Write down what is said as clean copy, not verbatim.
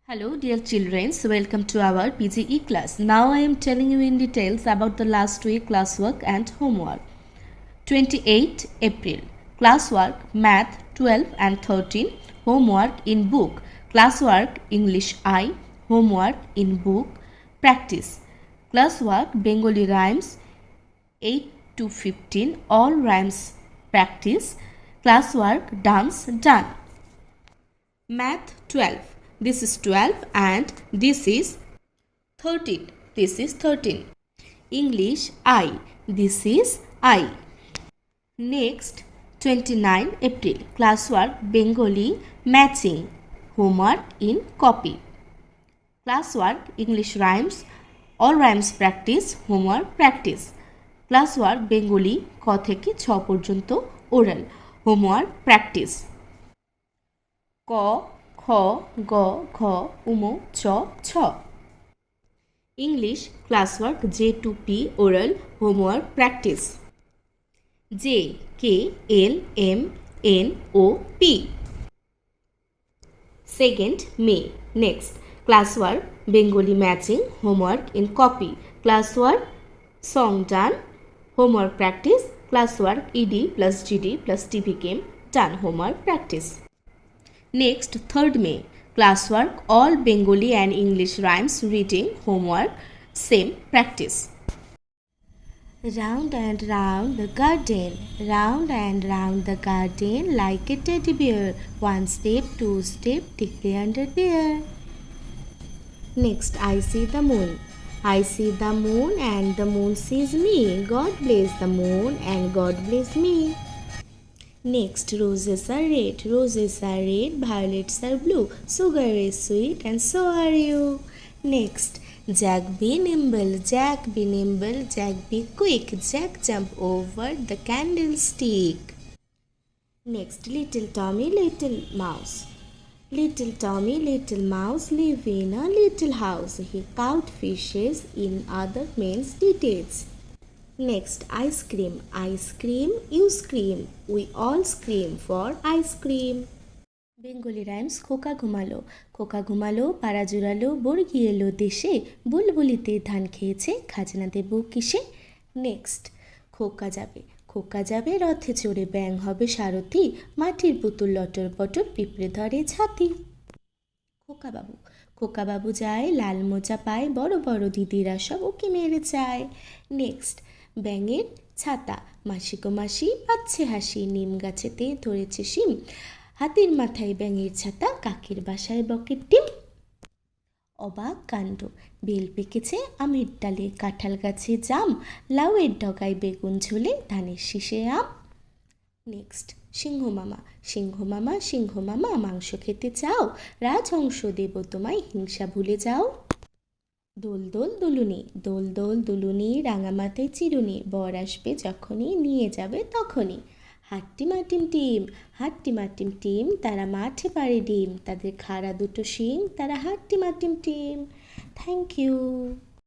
Hello dear children, so welcome to our PGE class. Now I am telling you in details about the last week classwork and homework. 28 April, classwork Math 12 and 13, homework in book, classwork English I, homework in book, practice, classwork Bengali rhymes 8 to 15, all rhymes practice, classwork dance done. Math 12. This is 12 and this is 13. This is 13. English I. This is I. Next 29 April. Classwork Bengali matching. Homework in copy. Classwork English rhymes. All rhymes practice. Homework practice. Classwork Bengali ক থেকে ছ পর্যন্ত oral. Homework practice. ক খ গ ঘ উম চ ছ English classwork J2P oral homework practice J K L M N O P 2nd May next classwork Bengali matching homework in copy classwork song done homework practice classwork ED plus GD plus TP came done homework practice Next, 3rd May, classwork, all Bengali and English rhymes, reading, homework, same practice. Round and round the garden, like a teddy bear. 1 step, 2 step, tickly under there. Next, I see the moon. I see the moon and the moon sees me. God bless the moon and God bless me. Next, roses are red, violets are blue, sugar is sweet and so are you. Next, Jack be nimble, Jack be quick, Jack jump over the candlestick. Next, little Tommy, little mouse. Little Tommy, little mouse live in a little house. He caught fishes in other men's details. Next, ice cream, you scream, we all scream for ice cream. Bengali rhymes খোকা ঘুমালো পাড়া জুড়ালো বর্গি এলো দেশে বুলবুলিতে ধান খেয়েছে খাজনা দেব কিসে next খোকা যাবে রথে চড়ে ব্যাং হবে সারথি মাটির পুতুল লটর পটর পিঁপড়ে ধরে ছাতি খোকাবাবু যায় লাল মোজা পায় বড় বড় দিদিরা সব ওকে মেরে যায় নেক্সট ব্যাঙের ছাতা মাসি গো মাসি পাচ্ছে হাসি নিম গাছেতে ধরেছে শিম হাতির মাথায় ব্যাঙের ছাতা কাকের বাসায় বকের ডিম অবাক কাণ্ড বেল পেকেছে আমের ডালে কাঁঠাল গাছে জাম লাউয়ের ডগায় বেগুন ঝোলে ধানের শীষে আম নেক্সট সিংহ মামা মাংস খেতে চাও রাজহংস দেব তোমায় হিংসা ভুলে যাও দোল দুলুনি রাঙামাথায় চিরুনি বর আসবে যখনই নিয়ে যাবে তখনই হাট্টিমাটিম টিম তারা মাঠে পারে ডিম তাদের খাড়া দুটো শিং তারা হাট্টিমাটিম টিম থ্যাংক ইউ